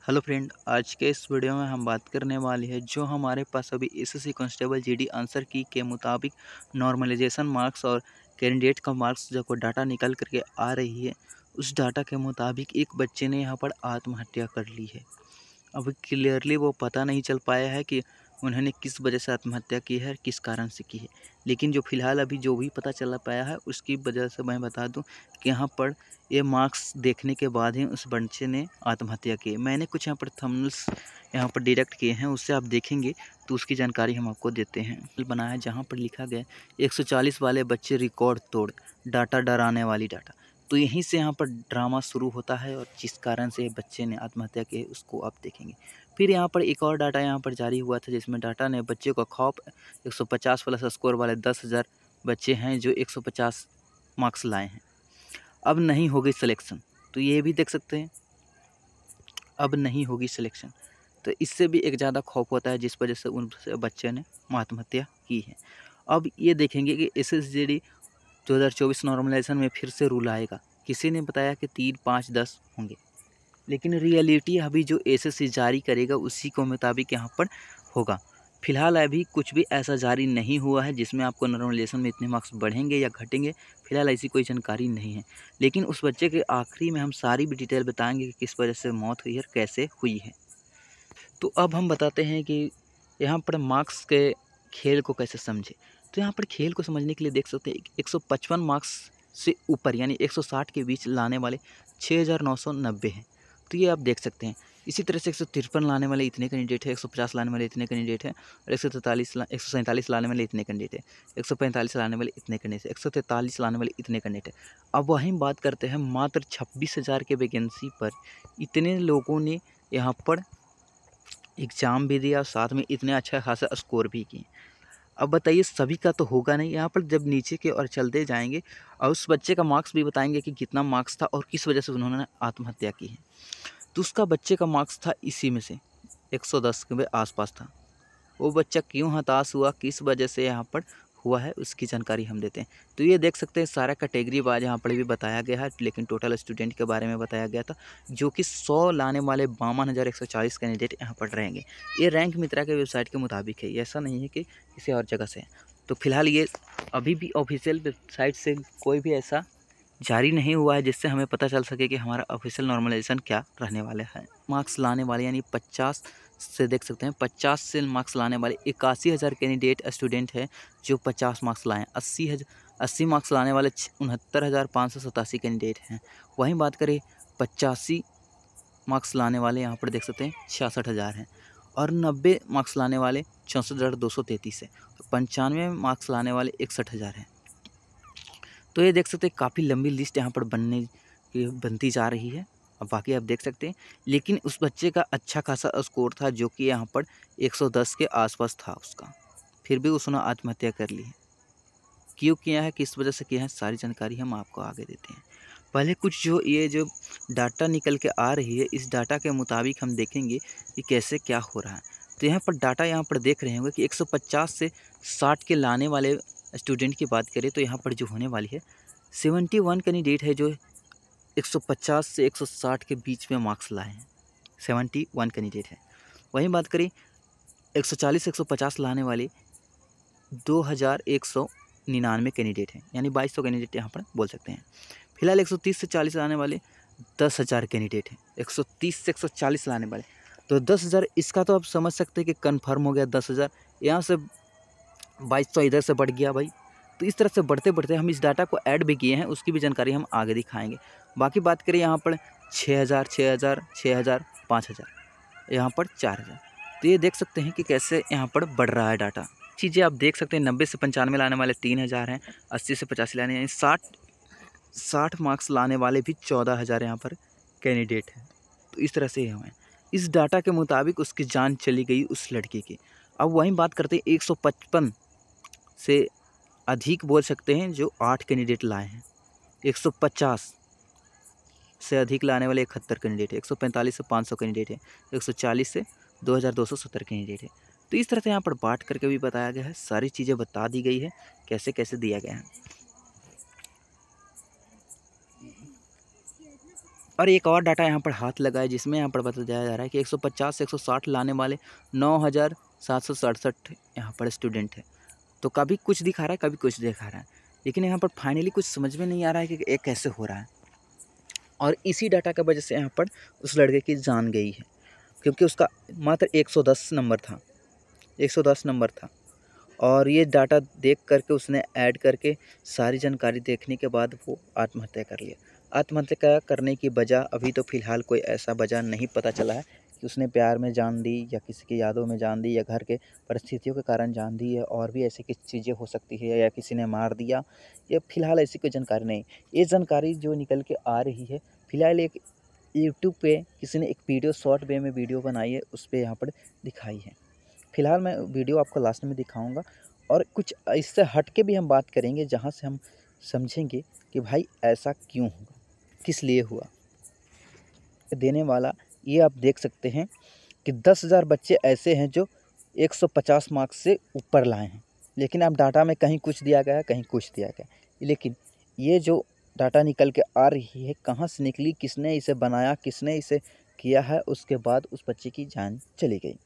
Hello friend, आज के इस वीडियो में हम बात करने वाले हैं जो हमारे पास अभी एसएससी कांस्टेबल जीडी आंसर की के मुताबिक नॉर्मलाइजेशन मार्क्स और कैंडिडेट का मार्क्स जो को डाटा निकल करके आ रही है। उस डाटा के मुताबिक एक बच्चे ने यहाँ पर आत्महत्या कर ली है। अभी क्लियरली वो पता नहीं चल पाया है कि उन्होंने किस वजह से आत्महत्या की है, किस कारण से की है। लेकिन जो फ़िलहाल अभी जो भी पता चला पाया है उसकी वजह से मैं बता दूं कि यहाँ पर ये मार्क्स देखने के बाद ही उस बच्चे ने आत्महत्या की। मैंने कुछ यहाँ पर थंबनेल्स यहाँ पर डायरेक्ट किए हैं, उससे आप देखेंगे तो उसकी जानकारी हम आपको देते हैं। बना है जहाँ पर लिखा गया 140 वाले बच्चे रिकॉर्ड तोड़, डाटा डराने वाली डाटा। तो यहीं से यहाँ पर ड्रामा शुरू होता है और जिस कारण से बच्चे ने आत्महत्या की उसको आप देखेंगे। फिर यहाँ पर एक और डाटा यहाँ पर जारी हुआ था जिसमें डाटा ने बच्चे को खौफ 150 प्लस स्कोर वाले 10,000 बच्चे हैं जो 150 मार्क्स लाए हैं। अब नहीं होगी सिलेक्शन, तो ये भी देख सकते हैं, अब नहीं होगी सिलेक्शन। तो इससे भी एक ज़्यादा खौफ होता है जिस वजह से उन बच्चे ने आत्महत्या की है। अब ये देखेंगे कि SSGD 2024 नॉर्मलाइजेशन में फिर से रूल आएगा। किसी ने बताया कि 3, 5, 10 होंगे, लेकिन रियलिटी अभी जो एसएससी जारी करेगा उसी के मुताबिक यहाँ पर होगा। फिलहाल अभी कुछ भी ऐसा जारी नहीं हुआ है जिसमें आपको नॉर्मलाइजेशन में इतने मार्क्स बढ़ेंगे या घटेंगे। फिलहाल ऐसी कोई जानकारी नहीं है, लेकिन उस बच्चे के आखिरी में हम सारी भी डिटेल बताएंगे कि किस वजह से मौत हुई है, कैसे हुई है। तो अब हम बताते हैं कि यहाँ पर मार्क्स के खेल को कैसे समझे। तो यहाँ पर खेल को समझने के लिए देख सकते हैं 155 मार्क्स से ऊपर यानी 160 के बीच लाने वाले 6,990 हैं। तो ये आप देख सकते हैं। इसी तरह से 153 लाने वाले इतने कैंडिडेट है, 150 लाने वाले इतने कैंडिडेट हैं और 147 लाने वाले इतने कैंडिडेट है, 145 लाने वाले इतने कैंडिडेट है, 143 लाने वाले इतने कैंडिडेट है। अब वहीं बात करते हैं मात्र 26,000 के वैकेंसी पर इतने लोगों ने यहाँ पर एग्ज़ाम भी दिया, साथ में इतने अच्छा खासा स्कोर भी किए। अब बताइए सभी का तो होगा नहीं। यहाँ पर जब नीचे की ओर चलते जाएंगे और उस बच्चे का मार्क्स भी बताएंगे कि कितना मार्क्स था और किस वजह से उन्होंने आत्महत्या की है। तो उसका बच्चे का मार्क्स था इसी में से 110 के आसपास था। वो बच्चा क्यों हताश हुआ, किस वजह से यहाँ पर हुआ है, उसकी जानकारी हम देते हैं। तो ये देख सकते हैं सारा कैटेगरी वाइज यहाँ पर भी बताया गया है, लेकिन टोटल स्टूडेंट के बारे में बताया गया था जो कि 100 लाने वाले 52,140 कैंडिडेट यहाँ पर रहेंगे। ये रैंक मित्रा के वेबसाइट के मुताबिक है, ऐसा नहीं है कि किसी और जगह से है। तो फिलहाल ये अभी भी ऑफिशियल वेबसाइट से कोई भी ऐसा जारी नहीं हुआ है जिससे हमें पता चल सके कि हमारा ऑफिशियल नॉर्मलाइजेशन क्या रहने वाला है। मार्क्स लाने वाले यानी 50 से देख सकते हैं 50 से मार्क्स लाने वाले 81,000 कैंडिडेट स्टूडेंट है जो 50 मार्क्स लाएँ। 80 मार्क्स लाने वाले 69,587 कैंडिडेट हैं। वहीं बात करें 85 मार्क्स लाने वाले यहाँ पर देख सकते हैं 66,000 हैं और 90 मार्क्स लाने वाले 64,233 है और 95 मार्क्स लाने वाले 61,000 हैं। तो ये देख सकते हैं काफ़ी लंबी लिस्ट यहाँ पर बनती जा रही है। अब बाकी आप देख सकते हैं, लेकिन उस बच्चे का अच्छा खासा स्कोर था जो कि यहाँ पर 110 के आसपास था उसका, फिर भी उसने आत्महत्या कर ली है। क्यों किया है, किस वजह से किया है, सारी जानकारी हम आपको आगे देते हैं। पहले कुछ जो डाटा निकल के आ रही है, इस डाटा के मुताबिक हम देखेंगे कि कैसे क्या हो रहा है। तो यहाँ पर डाटा यहाँ पर देख रहे होंगे कि 150 से 60 के लाने वाले स्टूडेंट की बात करें तो यहाँ पर जो होने वाली है 71 कैंडिडेट है जो 150 से 160 के बीच में मार्क्स लाए हैं। 71 कैंडिडेट है। वहीं बात करें 140 से 150 लाने वाले 2,199 कैंडिडेट हैं, यानी 2,200 कैंडिडेट यहाँ पर बोल सकते हैं। फिलहाल 130 से 40 लाने वाले 10,000 कैंडिडेट हैं। 130 से 140 लाने वाले तो 10,000, इसका तो आप समझ सकते हैं कि कन्फर्म हो गया 10,000। यहाँ से 2,200 इधर से बढ़ गया भाई। तो इस तरह से बढ़ते बढ़ते हम इस डाटा को ऐड भी किए हैं, उसकी भी जानकारी हम आगे दिखाएंगे। बाकी बात करें यहाँ पर 6,000, 6,000, 6,000, 5,000, यहाँ पर 4,000। तो ये देख सकते हैं कि कैसे यहाँ पर बढ़ रहा है डाटा। चीज़ें आप देख सकते हैं 90 से 95 लाने वाले 3,000 हैं, 80 से 85 लाने यानी 60 मार्क्स लाने वाले भी 14,000 यहाँ पर कैंडिडेट हैं। तो इस तरह से ये हुए। इस डाटा के मुताबिक उसकी जान चली गई उस लड़के की। अब वहीं बात करते हैं 155 से अधिक बोल सकते हैं जो 8 कैंडिडेट लाए हैं। 150 से अधिक लाने वाले 71 कैंडिडेट है, 145 से 500 कैंडिडेट है, 140 से 2,270 कैंडिडेट है। तो इस तरह से यहाँ पर बांट करके भी बताया गया है, सारी चीज़ें बता दी गई है कैसे कैसे दिया गया है। और एक और डाटा यहाँ पर हाथ लगा है, जिसमें यहाँ पर बताया जा रहा है कि 150 से 160 लाने वाले 9,767 यहाँ पर स्टूडेंट है। तो कभी कुछ दिखा रहा है, कभी कुछ दिखा रहा है, लेकिन यहाँ पर फाइनली कुछ समझ में नहीं आ रहा है कि ये कैसे हो रहा है। और इसी डाटा की वजह से यहाँ पर उस लड़के की जान गई है, क्योंकि उसका मात्र 110 नंबर था, 110 नंबर था। और ये डाटा देख करके उसने ऐड करके सारी जानकारी देखने के बाद वो आत्महत्या कर लिया। आत्महत्या करने की वजह अभी तो फ़िलहाल कोई ऐसा वजह नहीं पता चला है कि उसने प्यार में जान दी या किसी की यादों में जान दी या घर के परिस्थितियों के कारण जान दी है, और भी ऐसी कुछ चीज़ें हो सकती है, या किसी ने मार दिया, या फ़िलहाल ऐसी कोई जानकारी नहीं। ये जानकारी जो निकल के आ रही है फ़िलहाल एक यूट्यूब पे किसी ने एक वीडियो शॉर्ट वे में वीडियो बनाई है, उस पर यहाँ पर दिखाई है। फ़िलहाल मैं वीडियो आपको लास्ट में दिखाऊंगा, और कुछ इससे हट के भी हम बात करेंगे, जहाँ से हम समझेंगे कि भाई ऐसा क्यों हुआ, किस लिए हुआ। देने वाला ये आप देख सकते हैं कि 10,000 बच्चे ऐसे हैं जो 150 मार्क्स से ऊपर लाए हैं, लेकिन अब डाटा में कहीं कुछ दिया गया, कहीं कुछ दिया गया। लेकिन ये जो डाटा निकल के आ रही है, कहाँ से निकली, किसने इसे बनाया, किसने इसे किया है, उसके बाद उस बच्चे की जान चली गई।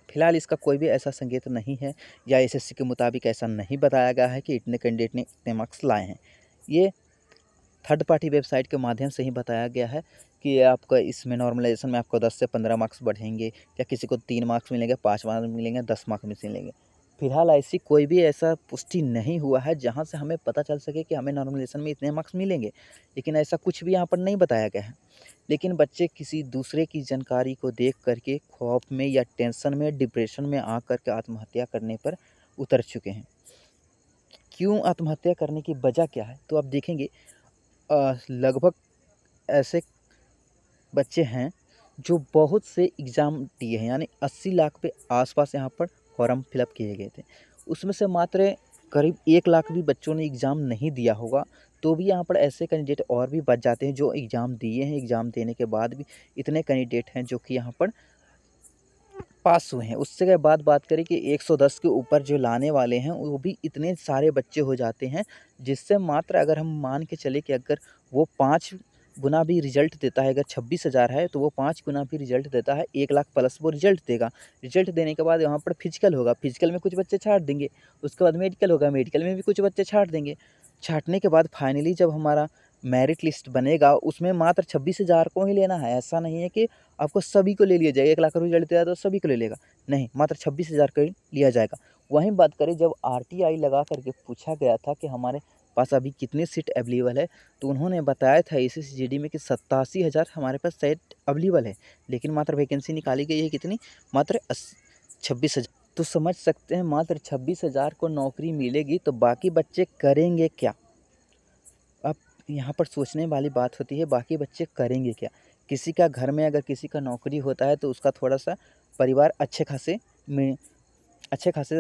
फिलहाल इसका कोई भी ऐसा संकेत नहीं है, या एसएससी के मुताबिक ऐसा नहीं बताया गया है कि इतने कैंडिडेट ने इतने मार्क्स लाए हैं। ये थर्ड पार्टी वेबसाइट के माध्यम से ही बताया गया है कि आपका इसमें नॉर्मलाइजेशन में आपको 10 से 15 मार्क्स बढ़ेंगे, या किसी को 3 मार्क्स मिलेंगे, 5 मार्क्स मिलेंगे, 10 मार्क्स मिलेंगे। फिलहाल ऐसी कोई भी ऐसा पुष्टि नहीं हुआ है जहाँ से हमें पता चल सके कि हमें नॉर्मलाइजेशन में इतने मार्क्स मिलेंगे, लेकिन ऐसा कुछ भी यहाँ पर नहीं बताया गया है। लेकिन बच्चे किसी दूसरे की जानकारी को देख करके खौफ में या टेंशन में, डिप्रेशन में आ करके आत्महत्या करने पर उतर चुके हैं। क्यों आत्महत्या करने की वजह क्या है, तो आप देखेंगे लगभग ऐसे बच्चे हैं जो बहुत से एग्ज़ाम दिए हैं, यानी 80 लाख के आसपास यहाँ पर फॉर्म फिलअप किए गए थे। उसमें से मात्र करीब 1 लाख भी बच्चों ने एग्ज़ाम नहीं दिया होगा, तो भी यहाँ पर ऐसे कैंडिडेट और भी बच जाते हैं जो एग्ज़ाम दिए हैं। एग्ज़ाम देने के बाद भी इतने कैंडिडेट हैं जो कि यहाँ पर पास हुए हैं। उससे के बाद बात करें कि 110 के ऊपर जो लाने वाले हैं, वो भी इतने सारे बच्चे हो जाते हैं, जिससे मात्र अगर हम मान के चले कि अगर वो 5 गुना भी रिज़ल्ट देता है, अगर 26,000 है तो वो 5 गुना भी रिज़ल्ट देता है, 1 लाख प्लस वो रिज़ल्ट देगा। रिज़ल्ट देने के बाद यहाँ पर फिजिकल होगा, फिजिकल में कुछ बच्चे छाँट देंगे, उसके बाद मेडिकल होगा, मेडिकल में भी कुछ बच्चे छाँट देंगे। छाँटने के बाद फाइनली जब हमारा मेरिट लिस्ट बनेगा, उसमें मात्र 26,000 को ही लेना है। ऐसा नहीं है कि आपको सभी को ले लिया जाएगा, 1 लाख का रिजल्ट दिया तो सभी को ले लेगा, नहीं, मात्र 26,000 का ही लिया जाएगा। वहीं बात करें, जब आरटीआई लगा करके पूछा गया था कि हमारे पास अभी कितने सीट अवेलेबल है, तो उन्होंने बताया था एसएससीजीडी में कि 87,000 हमारे पास सीट अवेलेबल है, लेकिन मात्र वैकेंसी निकाली गई है कितनी, मात्र 26,000। तो समझ सकते हैं, मात्र 26,000 को नौकरी मिलेगी तो बाकी बच्चे करेंगे क्या। अब यहाँ पर सोचने वाली बात होती है, बाकी बच्चे करेंगे क्या। किसी का घर में अगर किसी का नौकरी होता है तो उसका थोड़ा-सा परिवार अच्छे खासे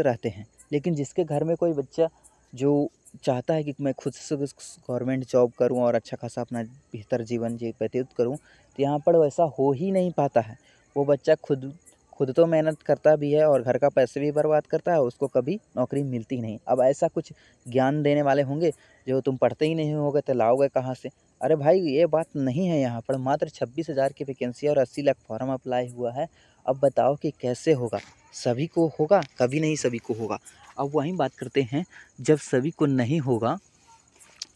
रहते हैं। लेकिन जिसके घर में कोई बच्चा जो चाहता है कि मैं खुद से गवर्नमेंट जॉब करूँ और अच्छा खासा अपना बेहतर जीवन व्यतीत करूँ, तो यहाँ पर वैसा हो ही नहीं पाता है। वो बच्चा खुद खुद तो मेहनत करता भी है और घर का पैसे भी बर्बाद करता है, उसको कभी नौकरी मिलती नहीं। अब ऐसा कुछ ज्ञान देने वाले होंगे जो तुम पढ़ते ही नहीं होगे तो लाओगे कहाँ से? अरे भाई, ये बात नहीं है। यहाँ पर मात्र 26,000 की वैकेंसी और 80 लाख फॉर्म अप्लाई हुआ है। अब बताओ कि कैसे होगा? सभी को होगा? कभी नहीं सभी को होगा। अब वहीं बात करते हैं, जब सभी को नहीं होगा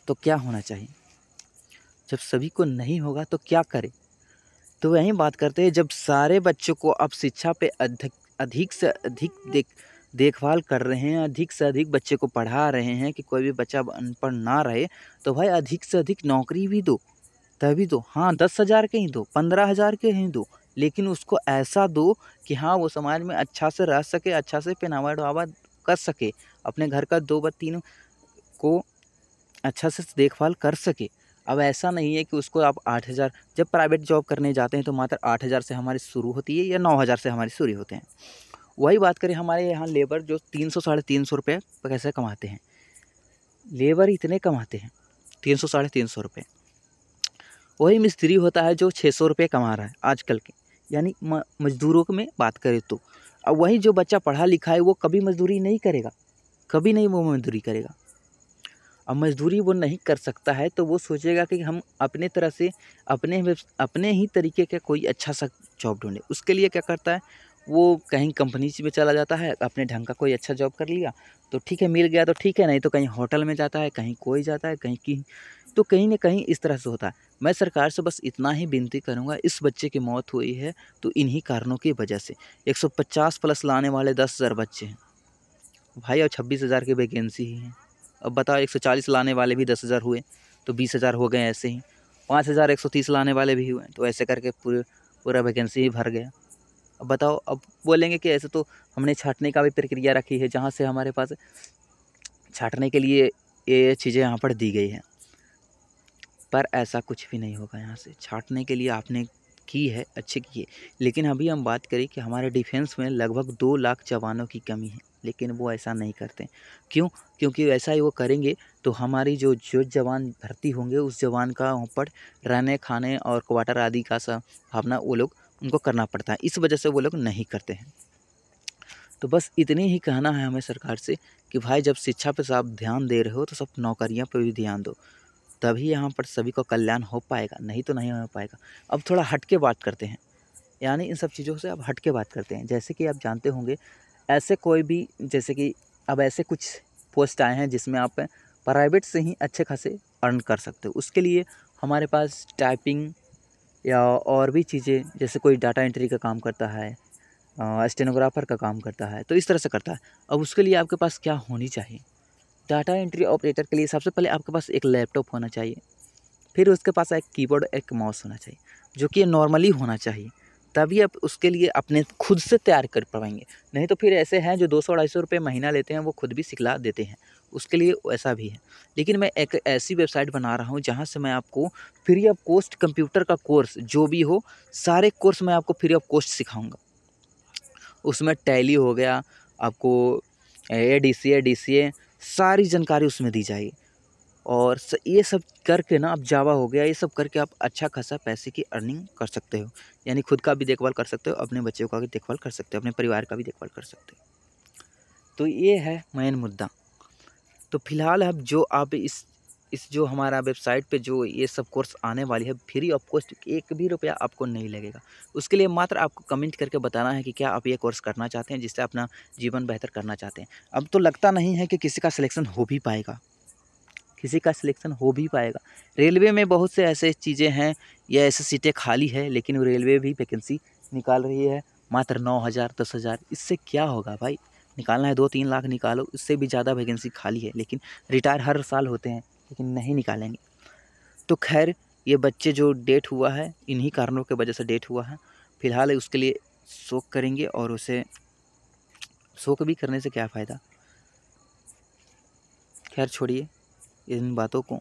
तो क्या होना चाहिए? जब सभी को नहीं होगा तो क्या करें? तो वहीं बात करते हैं, जब सारे बच्चों को अब शिक्षा पे अधिक से अधिक देखभाल कर रहे हैं, अधिक से अधिक बच्चे को पढ़ा रहे हैं कि कोई भी बच्चा अब अनपढ़ ना रहे, तो भाई अधिक से अधिक नौकरी भी दो, तभी दो। हाँ, 10,000 के ही दो, 15,000 के ही दो, लेकिन उसको ऐसा दो कि हाँ, वो समाज में अच्छा से रह सके, अच्छा से पहनावा-ओढ़ावा कर सके, अपने घर का 2 व 3 को अच्छा से देखभाल कर सके। अब ऐसा नहीं है कि उसको आप 8,000, जब प्राइवेट जॉब करने जाते हैं तो मात्र 8,000 से हमारी शुरू होती है या 9,000 से हमारी शुरू होते हैं। वही बात करें, हमारे यहाँ लेबर जो 300 साढ़े 300 रुपये कैसे कमाते हैं, लेबर इतने कमाते हैं 300 साढ़े 300 रुपये। वही मिस्त्री होता है जो 600 रुपये कमा रहा है आजकल के, यानी मजदूरों में बात करें तो। अब वही जो बच्चा पढ़ा लिखा है वो कभी मजदूरी नहीं करेगा, कभी नहीं वो मजदूरी करेगा। अब मज़दूरी वो नहीं कर सकता है तो वो सोचेगा कि हम अपने तरह से अपने ही तरीके का कोई अच्छा सा जॉब ढूँढे। उसके लिए क्या करता है, वो कहीं कंपनीज़ में चला जाता है, अपने ढंग का कोई अच्छा जॉब कर लिया तो ठीक है, मिल गया तो ठीक है, नहीं तो कहीं होटल में जाता है, कहीं कोई जाता है, कहीं तो कहीं न कहीं इस तरह से होता है। मैं सरकार से बस इतना ही विनती करूँगा, इस बच्चे की मौत हुई है तो इन्हीं कारणों की वजह से। 150 प्लस लाने वाले 10,000 बच्चे हैं भाई, और 26,000 की वैकेंसी ही है। अब बताओ 140 लाने वाले भी 10,000 हुए तो 20,000 हो गए ऐसे ही। 5,130 लाने वाले भी हुए तो ऐसे करके पूरा वैकेंसी ही भर गया। अब बताओ, अब बोलेंगे कि ऐसे तो हमने छाँटने का भी प्रक्रिया रखी है, जहाँ से हमारे पास छाँटने के लिए ये चीज़ें यहाँ पर दी गई हैं। पर ऐसा कुछ भी नहीं होगा यहाँ से। छाँटने के लिए आपने की है, अच्छे की है। लेकिन अभी हम बात करें कि हमारे डिफेंस में लगभग 2 लाख जवानों की कमी है, लेकिन वो ऐसा नहीं करते। क्यों? क्योंकि ऐसा ही वो करेंगे तो हमारी जो जवान भर्ती होंगे उस जवान का वहाँ पर रहने, खाने और क्वार्टर आदि का भावना वो लोग उनको करना पड़ता है। इस वजह से वो लोग नहीं करते हैं। तो बस इतनी ही कहना है हमें सरकार से कि भाई, जब शिक्षा पे आप ध्यान दे रहे हो तो सब नौकरियों पे भी ध्यान दो। तभी यहाँ पर सभी का कल्याण हो पाएगा, नहीं तो नहीं हो पाएगा। अब थोड़ा हट के बात करते हैं, यानी इन सब चीज़ों से अब हट के बात करते हैं। जैसे कि आप जानते होंगे, ऐसे कोई भी, जैसे कि अब ऐसे कुछ पोस्ट आए हैं जिसमें आप प्राइवेट से ही अच्छे खासे अर्न कर सकते हो। उसके लिए हमारे पास टाइपिंग या और भी चीज़ें, जैसे कोई डाटा एंट्री का काम करता है, स्टेनोग्राफर का काम करता है, तो इस तरह से करता है। अब उसके लिए आपके पास क्या होनी चाहिए? डाटा एंट्री ऑपरेटर के लिए सबसे पहले आपके पास एक लैपटॉप होना चाहिए। फिर उसके पास एक कीबोर्ड, एक माउस होना चाहिए, जो कि नॉर्मली होना चाहिए। तभी आप उसके लिए अपने खुद से तैयार कर पाएँगे। नहीं तो फिर ऐसे हैं जो 200-250 रुपये महीना लेते हैं, वो खुद भी सिखला देते हैं। उसके लिए ऐसा भी है। लेकिन मैं एक ऐसी वेबसाइट बना रहा हूँ जहाँ से मैं आपको फ्री ऑफ कॉस्ट कंप्यूटर का कोर्स जो भी हो, सारे कोर्स मैं आपको फ्री ऑफ कॉस्ट सिखाऊँगा। उसमें टैली हो गया, आपको एडीसीए, डीसीए सारी जानकारी उसमें दी जाएगी। और ये सब करके ना, अब जावा हो गया, ये सब करके आप अच्छा खासा पैसे की अर्निंग कर सकते हो। यानी खुद का भी देखभाल कर सकते हो, अपने बच्चों का भी देखभाल कर सकते हो, अपने परिवार का भी देखभाल कर सकते हो। तो ये है मेन मुद्दा। तो फिलहाल अब जो आप इस जो हमारा वेबसाइट पे जो ये सब कोर्स आने वाली है, फ्री ऑफ कॉस्ट, एक भी रुपया आपको नहीं लगेगा। उसके लिए मात्र आपको कमेंट करके बताना है कि क्या आप ये कोर्स करना चाहते हैं, जिससे अपना जीवन बेहतर करना चाहते हैं। अब तो लगता नहीं है कि किसी का सिलेक्शन हो भी पाएगा, किसी का सिलेक्शन हो भी पाएगा। रेलवे में बहुत से ऐसे चीज़ें हैं या ऐसी सीटें खाली है, लेकिन वो रेलवे भी वैकेंसी निकाल रही है मात्र 9,000 10,000। इससे क्या होगा भाई? निकालना है 2-3 लाख निकालो, इससे भी ज़्यादा वैकेंसी खाली है, लेकिन रिटायर हर साल होते हैं, लेकिन नहीं निकालेंगे। तो खैर, ये बच्चे जो डेथ हुआ है, इन्हीं कारणों की वजह से डेथ हुआ है। फिलहाल उसके लिए शोक करेंगे, और उसे शोक भी करने से क्या फ़ायदा। खैर छोड़िए इन बातों को।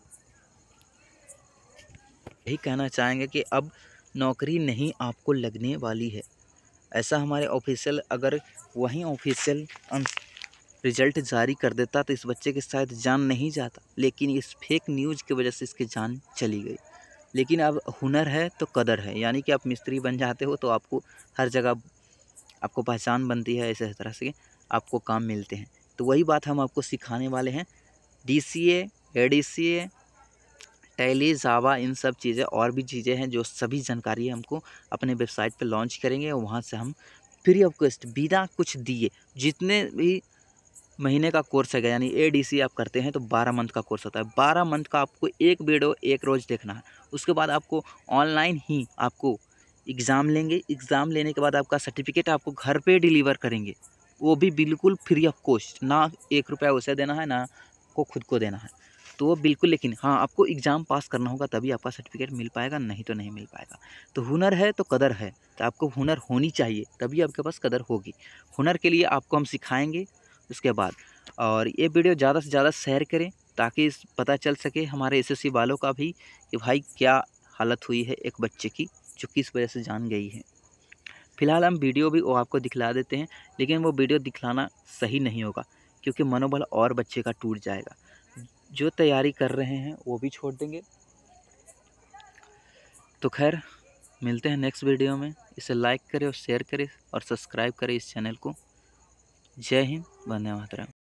यही कहना चाहेंगे कि अब नौकरी नहीं आपको लगने वाली है। ऐसा हमारे ऑफिशियल, अगर वहीं ऑफिशियल रिजल्ट जारी कर देता तो इस बच्चे के शायद जान नहीं जाता, लेकिन इस फेक न्यूज़ की वजह से इसकी जान चली गई। लेकिन अब हुनर है तो कदर है, यानी कि आप मिस्त्री बन जाते हो तो आपको हर जगह आपको पहचान बनती है, इस तरह से आपको काम मिलते हैं। तो वही बात हम आपको सिखाने वाले हैं। डीसीए, एडीसीए, टैली, जावा, इन सब चीज़ें और भी चीज़ें हैं, जो सभी जानकारी हमको अपने वेबसाइट पे लॉन्च करेंगे, और वहाँ से हम फ्री ऑफ कॉस्ट बिना कुछ दिए, जितने भी महीने का कोर्स है, यानी एडीसी आप करते हैं तो 12 मंथ का कोर्स होता है। 12 मंथ का आपको एक वीडियो एक रोज़ देखना है। उसके बाद आपको ऑनलाइन ही आपको एग्ज़ाम लेंगे। एग्ज़ाम लेने के बाद आपका सर्टिफिकेट आपको घर पे डिलीवर करेंगे, वो भी बिल्कुल फ्री ऑफ कॉस्ट। ना 1 रुपया उसे देना है, ना आपको खुद को देना है। तो वो बिल्कुल, लेकिन हाँ, आपको एग्ज़ाम पास करना होगा, तभी आपका सर्टिफिकेट मिल पाएगा, नहीं तो नहीं मिल पाएगा। तो हुनर है तो कदर है, तो आपको हुनर होनी चाहिए, तभी आपके पास कदर होगी। हुनर के लिए आपको हम सिखाएँगे उसके बाद। और ये वीडियो ज़्यादा से ज़्यादा शेयर करें, ताकि पता चल सके हमारे एसएससी वालों का भी कि भाई क्या हालत हुई है एक बच्चे की, जो किस वजह से जान गई है। फिलहाल हम वीडियो भी वो आपको दिखला देते हैं, लेकिन वो वीडियो दिखलाना सही नहीं होगा, क्योंकि मनोबल और बच्चे का टूट जाएगा। जो तैयारी कर रहे हैं वो भी छोड़ देंगे। तो खैर, मिलते हैं नेक्स्ट वीडियो में। इसे लाइक करें और शेयर करें और सब्सक्राइब करें इस चैनल को। जय हिंद, वंदे मातरम।